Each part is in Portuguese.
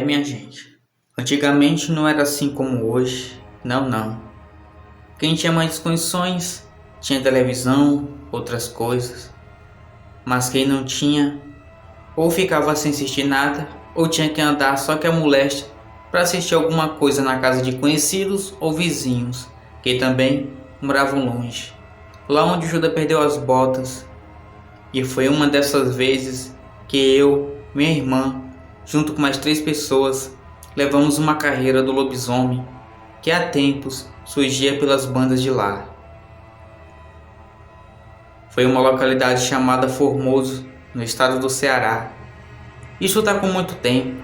Minha gente, antigamente não era assim como hoje, não. Quem tinha mais condições tinha televisão, outras coisas, mas quem não tinha, ou ficava sem assistir nada, ou tinha que andar só que a moléstia para assistir alguma coisa na casa de conhecidos ou vizinhos, que também moravam longe, lá onde Judas perdeu as botas. E foi uma dessas vezes que eu, minha irmã, junto com mais 3 pessoas, levamos uma carreira do lobisomem que há tempos surgia pelas bandas de lá. Foi uma localidade chamada Formoso, no estado do Ceará. Isso está com muito tempo.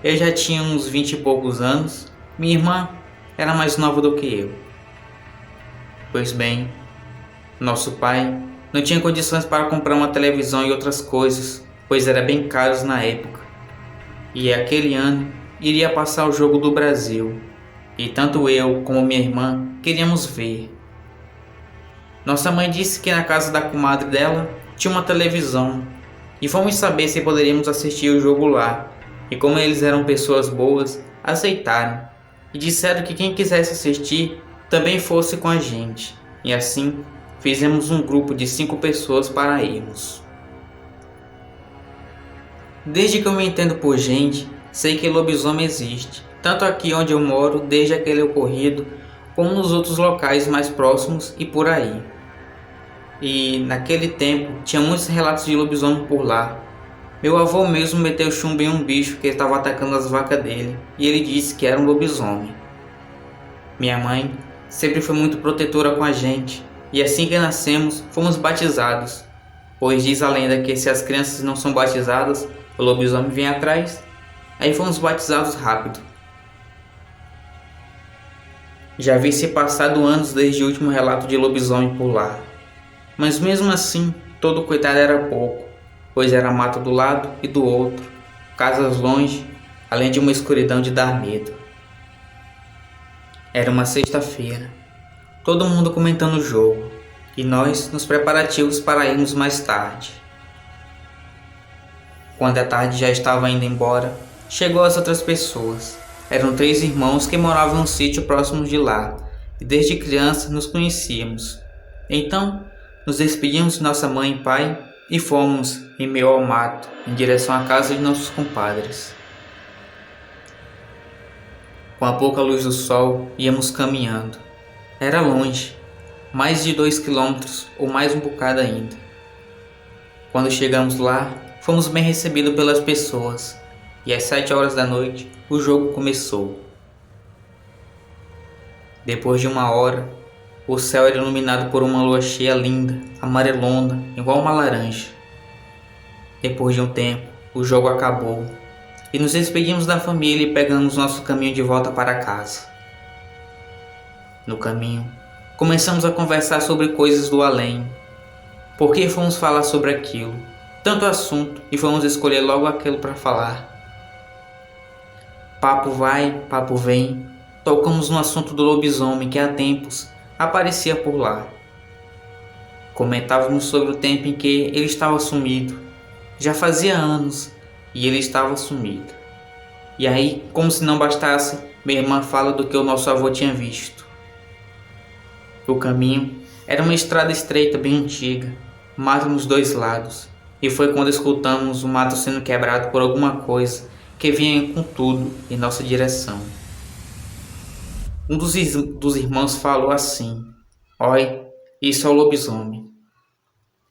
Eu já tinha uns 20 e poucos anos, minha irmã era mais nova do que eu. Pois bem, nosso pai não tinha condições para comprar uma televisão e outras coisas, pois era bem caros na época. E aquele ano iria passar o jogo do Brasil, e tanto eu como minha irmã queríamos ver. Nossa mãe disse que na casa da comadre dela tinha uma televisão, e fomos saber se poderíamos assistir o jogo lá. E como eles eram pessoas boas, aceitaram, e disseram que quem quisesse assistir também fosse com a gente. E assim fizemos um grupo de 5 pessoas para irmos. Desde que eu me entendo por gente, sei que lobisomem existe, tanto aqui onde eu moro, desde aquele ocorrido, como nos outros locais mais próximos e por aí. E naquele tempo tinha muitos relatos de lobisomem por lá. Meu avô mesmo meteu chumbo em um bicho que estava atacando as vacas dele, e ele disse que era um lobisomem. Minha mãe sempre foi muito protetora com a gente, e assim que nascemos, fomos batizados, pois diz a lenda que se as crianças não são batizadas, o lobisomem vem atrás. Aí fomos batizados rápido. Já havia se passado anos desde o último relato de lobisomem por lá, mas mesmo assim, todo cuidado era pouco, pois era mato do lado e do outro, casas longe, além de uma escuridão de dar medo. Era uma sexta-feira, todo mundo comentando o jogo, e nós nos preparativos para irmos mais tarde. Quando a tarde já estava indo embora, chegou as outras pessoas. Eram 3 irmãos que moravam em um sítio próximo de lá, e desde criança nos conhecíamos. Então, nos despedimos de nossa mãe e pai e fomos, em meio ao mato, em direção à casa de nossos compadres. Com a pouca luz do sol, íamos caminhando. Era longe, mais de 2 quilômetros ou mais um bocado ainda. Quando chegamos lá, fomos bem recebidos pelas pessoas, e às 7 horas da noite o jogo começou. Depois de 1 hora, o céu era iluminado por uma lua cheia linda, amarelona, igual uma laranja. Depois de um tempo, o jogo acabou, e nos despedimos da família e pegamos nosso caminho de volta para casa. No caminho, começamos a conversar sobre coisas do além. Por que fomos falar sobre aquilo? Tanto assunto, e fomos escolher logo aquilo para falar. Papo vai, papo vem, tocamos no assunto do lobisomem que há tempos aparecia por lá. Comentávamos sobre o tempo em que ele estava sumido. Já fazia anos e ele estava sumido. E aí, como se não bastasse, minha irmã fala do que o nosso avô tinha visto. O caminho era uma estrada estreita bem antiga, mato nos 2 lados, e foi quando escutamos o mato sendo quebrado por alguma coisa que vinha com tudo em nossa direção. Um dos irmãos falou assim: "Oi, isso é o lobisomem."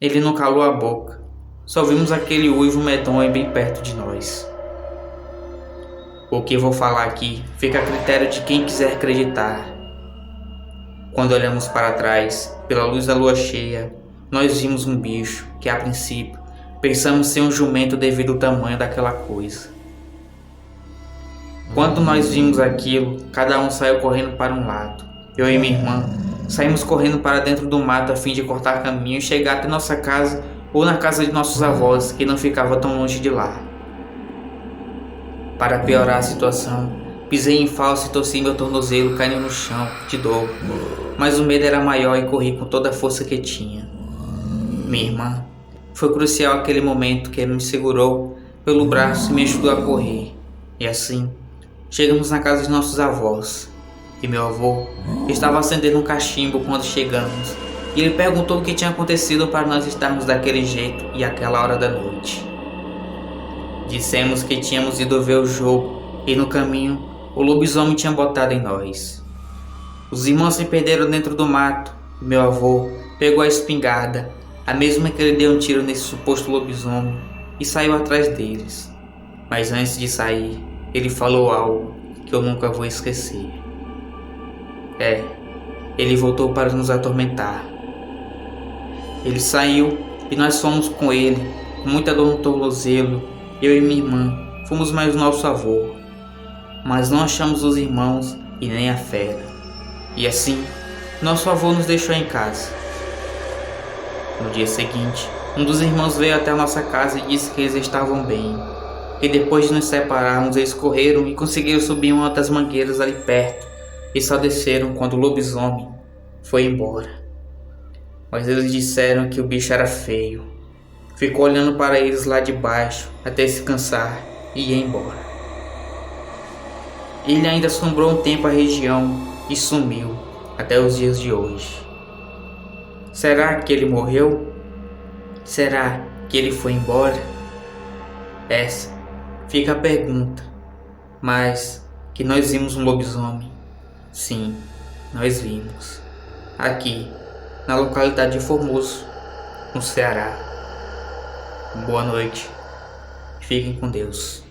Ele não calou a boca, só vimos aquele uivo medonho bem perto de nós. O que vou falar aqui fica a critério de quem quiser acreditar. Quando olhamos para trás, pela luz da lua cheia, nós vimos um bicho que, a princípio, pensamos ser um jumento devido ao tamanho daquela coisa. Quando nós vimos aquilo, cada um saiu correndo para um lado. Eu e minha irmã saímos correndo para dentro do mato a fim de cortar caminho e chegar até nossa casa ou na casa de nossos avós, que não ficava tão longe de lá. Para piorar a situação, pisei em falso e torci meu tornozelo caindo no chão, de dor. Mas o medo era maior e corri com toda a força que tinha. Minha irmã, foi crucial aquele momento que me segurou pelo braço e me ajudou a correr. E assim, chegamos na casa de nossos avós. E meu avô estava acendendo um cachimbo quando chegamos. E ele perguntou o que tinha acontecido para nós estarmos daquele jeito e àquela hora da noite. Dissemos que tínhamos ido ver o jogo e no caminho o lobisomem tinha botado em nós. Os irmãos se perderam dentro do mato e meu avô pegou a espingarda, a mesma que ele deu um tiro nesse suposto lobisomem, e saiu atrás deles. Mas antes de sair, ele falou algo que eu nunca vou esquecer. Ele voltou para nos atormentar. Ele saiu e nós fomos com ele, com muita dor no tornozelo. Eu e minha irmã fomos mais nosso avô, mas não achamos os irmãos e nem a fera. E assim, nosso avô nos deixou em casa. No dia seguinte, um dos irmãos veio até a nossa casa e disse que eles estavam bem. E depois de nos separarmos, eles correram e conseguiram subir uma das mangueiras ali perto e só desceram quando o lobisomem foi embora. Mas eles disseram que o bicho era feio. Ficou olhando para eles lá de baixo até se cansar e ia embora. Ele ainda assombrou um tempo a região e sumiu até os dias de hoje. Será que ele morreu? Será que ele foi embora? Essa fica a pergunta. Mas que nós vimos um lobisomem. Sim, nós vimos. Aqui, na localidade de Formoso, no Ceará. Boa noite. Fiquem com Deus.